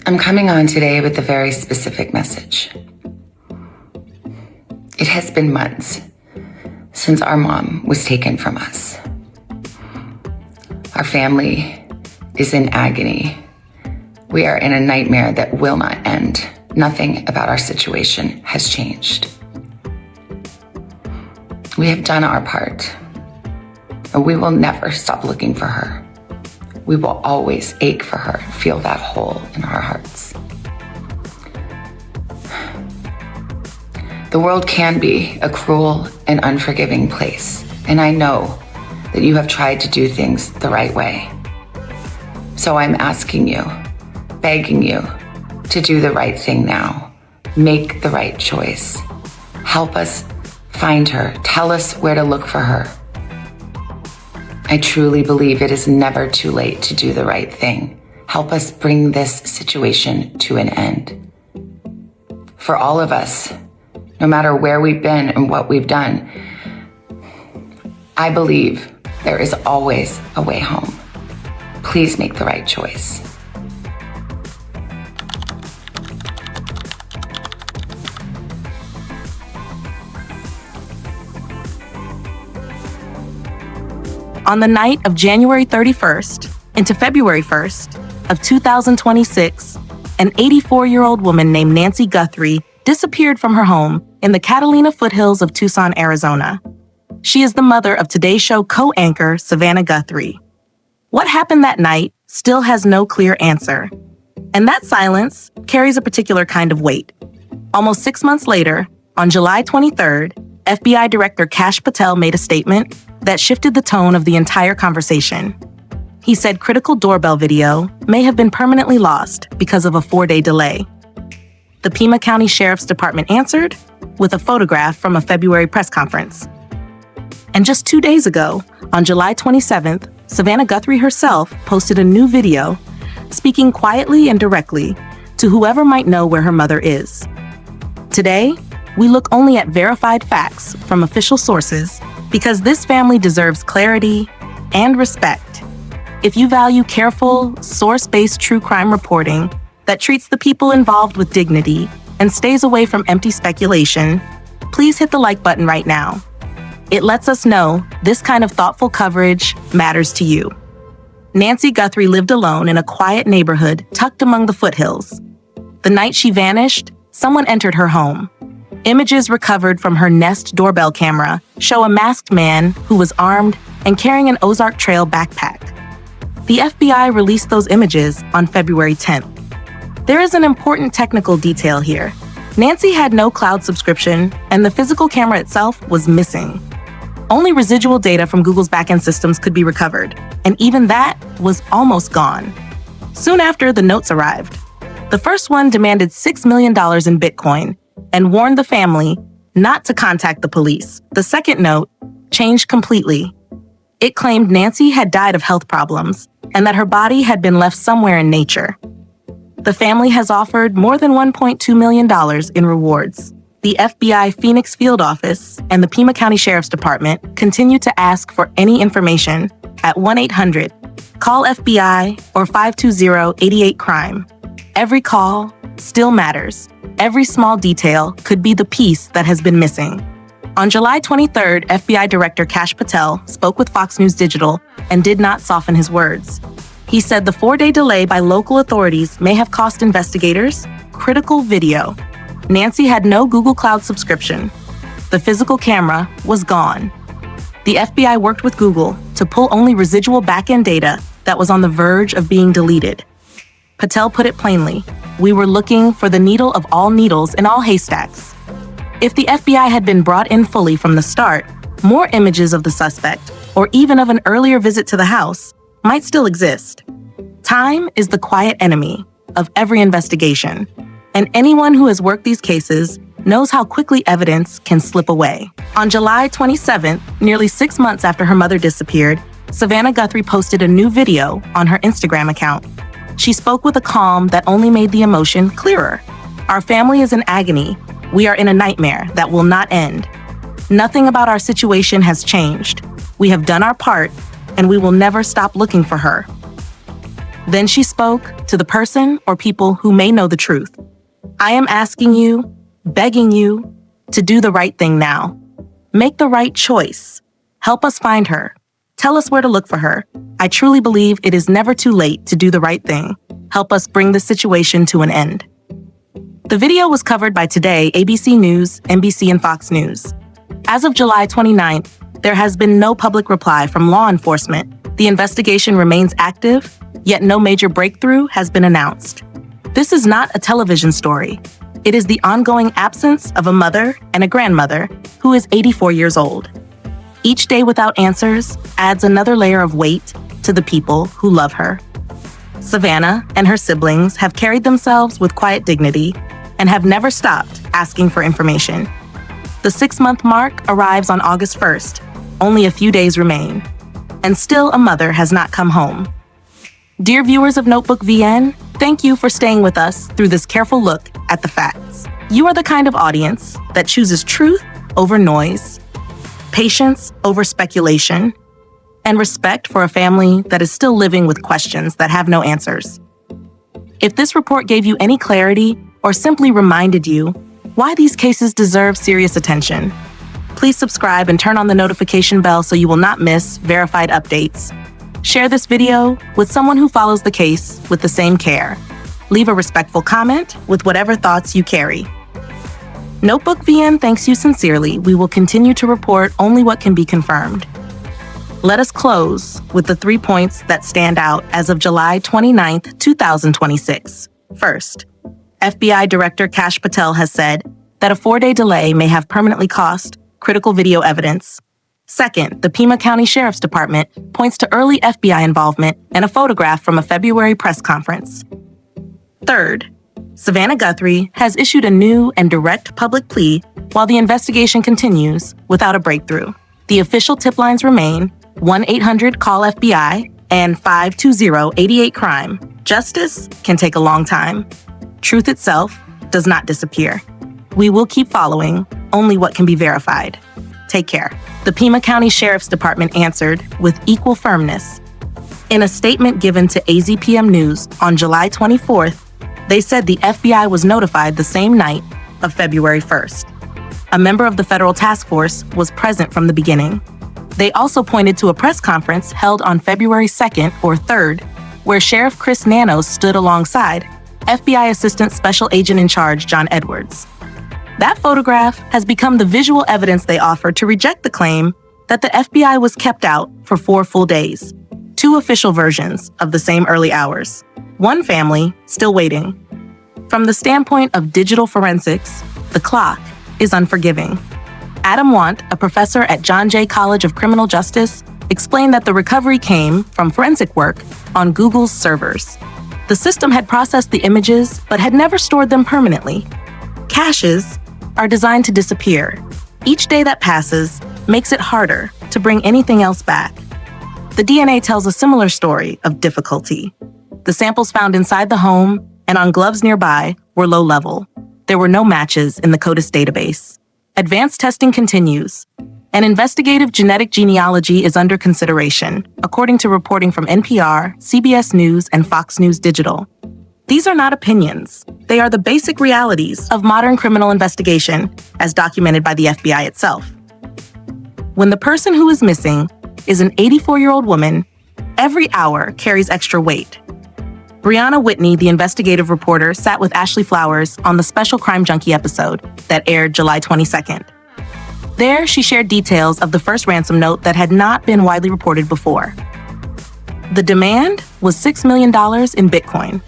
I'm coming on today with a very specific message. It has been months since our mom was taken from us. Our family is in agony. We are in a nightmare that will not end. Nothing about our situation has changed. We have done our part, and we will never stop looking for her. We will always ache for her and feel that hole in our hearts. The world can be a cruel and unforgiving place, and I know that you have tried to do things the right way. So I'm asking you, begging you to do the right thing now. Make the right choice. Help us find her. Tell us where to look for her. I truly believe it is never too late to do the right thing. Help us bring this situation to an end. For all of us, no matter where we've been and what we've done, I believe there is always a way home. Please make the right choice. On the night of January 31st into February 1st of 2026, an 84-year-old woman named Nancy Guthrie disappeared from her home in the Catalina foothills of Tucson, Arizona. She is the mother of Today's Show co-anchor Savannah Guthrie. What happened that night still has no clear answer. And that silence carries a particular kind of weight. Almost 6 months later, on July 23rd, FBI Director Kash Patel made a statement that shifted the tone of the entire conversation. He said critical doorbell video may have been permanently lost because of a 4-day delay. The Pima County Sheriff's Department answered with a photograph from a February press conference. And just 2 days ago, on July 27th, Savannah Guthrie herself posted a new video speaking quietly and directly to whoever might know where her mother is. Today, we look only at verified facts from official sources because this family deserves clarity and respect. If you value careful, source-based true crime reporting that treats the people involved with dignity and stays away from empty speculation, please hit the like button right now. It lets us know this kind of thoughtful coverage matters to you. Nancy Guthrie lived alone in a quiet neighborhood tucked among the foothills. The night she vanished, someone entered her home. Images recovered from her Nest doorbell camera show a masked man who was armed and carrying an Ozark Trail backpack. The FBI released those images on February 10th. There is an important technical detail here. Nancy had no cloud subscription, and the physical camera itself was missing. Only residual data from Google's backend systems could be recovered, and even that was almost gone. Soon after, the notes arrived. The first one demanded $6 million in Bitcoin and warned the family not to contact the police. The second note changed completely. It claimed Nancy had died of health problems and that her body had been left somewhere in nature. The family has offered more than $1.2 million in rewards. The FBI Phoenix Field Office and the Pima County Sheriff's Department continue to ask for any information at 1-800-CALL-FBI or 520-88-CRIME. Every call still matters. Every small detail could be the piece that has been missing. On July 23rd, FBI Director Kash Patel spoke with Fox News Digital and did not soften his words. He said the 4-day delay by local authorities may have cost investigators critical video. Nancy had no Google Cloud subscription. The physical camera was gone. The FBI worked with Google to pull only residual backend data that was on the verge of being deleted. Patel put it plainly, we were looking for the needle of all needles in all haystacks. If the FBI had been brought in fully from the start, more images of the suspect, or even of an earlier visit to the house, might still exist. Time is the quiet enemy of every investigation, and anyone who has worked these cases knows how quickly evidence can slip away. On July 27th, nearly 6 months after her mother disappeared, Savannah Guthrie posted a new video on her Instagram account. She spoke with a calm that only made the emotion clearer. Our family is in agony. We are in a nightmare that will not end. Nothing about our situation has changed. We have done our part, and we will never stop looking for her. Then she spoke to the person or people who may know the truth. I am asking you, begging you, to do the right thing now. Make the right choice. Help us find her. Tell us where to look for her. I truly believe it is never too late to do the right thing. Help us bring this situation to an end. The video was covered by Today, ABC News, NBC, and Fox News. As of July 29th, there has been no public reply from law enforcement. The investigation remains active, yet no major breakthrough has been announced. This is not a television story. It is the ongoing absence of a mother and a grandmother who is 84 years old. Each day without answers adds another layer of weight to the people who love her. Savannah and her siblings have carried themselves with quiet dignity and have never stopped asking for information. The 6-month mark arrives on August 1st. Only a few days remain. And still a mother has not come home. Dear viewers of Notebook VN, thank you for staying with us through this careful look at the facts. You are the kind of audience that chooses truth over noise, patience over speculation, and respect for a family that is still living with questions that have no answers. If this report gave you any clarity or simply reminded you why these cases deserve serious attention, please subscribe and turn on the notification bell so you will not miss verified updates. Share this video with someone who follows the case with the same care. Leave a respectful comment with whatever thoughts you carry. Notebook VN thanks you sincerely. We will continue to report only what can be confirmed. Let us close with the 3 points that stand out as of July 29th, 2026. First, FBI Director Kash Patel has said that a 4-day delay may have permanently cost critical video evidence. Second, the Pima County Sheriff's Department points to early FBI involvement and a photograph from a February press conference. Third, Savannah Guthrie has issued a new and direct public plea while the investigation continues without a breakthrough. The official tip lines remain 1-800-CALL-FBI and 520-88-CRIME. Justice can take a long time. Truth itself does not disappear. We will keep following only what can be verified. Take care. The Pima County Sheriff's Department answered with equal firmness. In a statement given to AZPM News on July 24th, they said the FBI was notified the same night of February 1st. A member of the federal task force was present from the beginning. They also pointed to a press conference held on February 2nd or 3rd, where Sheriff Chris Nanos stood alongside FBI Assistant Special Agent in Charge John Edwards. That photograph has become the visual evidence they offered to reject the claim that the FBI was kept out for 4 full days. 2 official versions of the same early hours. One family still waiting. From the standpoint of digital forensics, the clock is unforgiving. Adam Want, a professor at John Jay College of Criminal Justice, explained that the recovery came from forensic work on Google's servers. The system had processed the images but had never stored them permanently. Caches are designed to disappear. Each day that passes makes it harder to bring anything else back. The DNA tells a similar story of difficulty. The samples found inside the home and on gloves nearby were low level. There were no matches in the CODIS database. Advanced testing continues. An investigative genetic genealogy is under consideration, according to reporting from NPR, CBS News, and Fox News Digital. These are not opinions. They are the basic realities of modern criminal investigation, as documented by the FBI itself. When the person who is missing is an 84-year-old woman, every hour carries extra weight. Brianna Whitney, the investigative reporter, sat with Ashley Flowers on the Special Crime Junkie episode that aired July 22nd. There, she shared details of the first ransom note that had not been widely reported before. The demand was $6 million in Bitcoin.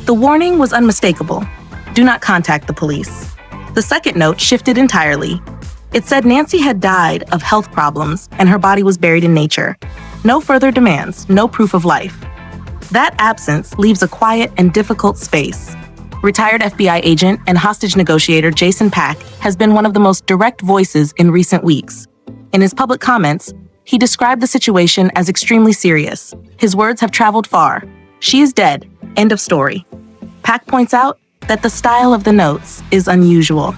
The warning was unmistakable. Do not contact the police. The second note shifted entirely. It said Nancy had died of health problems and her body was buried in nature. No further demands, no proof of life. That absence leaves a quiet and difficult space. Retired FBI agent and hostage negotiator Jason Pack has been one of the most direct voices in recent weeks. In his public comments, he described the situation as extremely serious. His words have traveled far. She is dead. End of story. Pack points out that the style of the notes is unusual,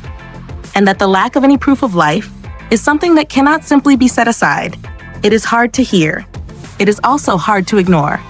and that the lack of any proof of life is something that cannot simply be set aside. It is hard to hear. It is also hard to ignore.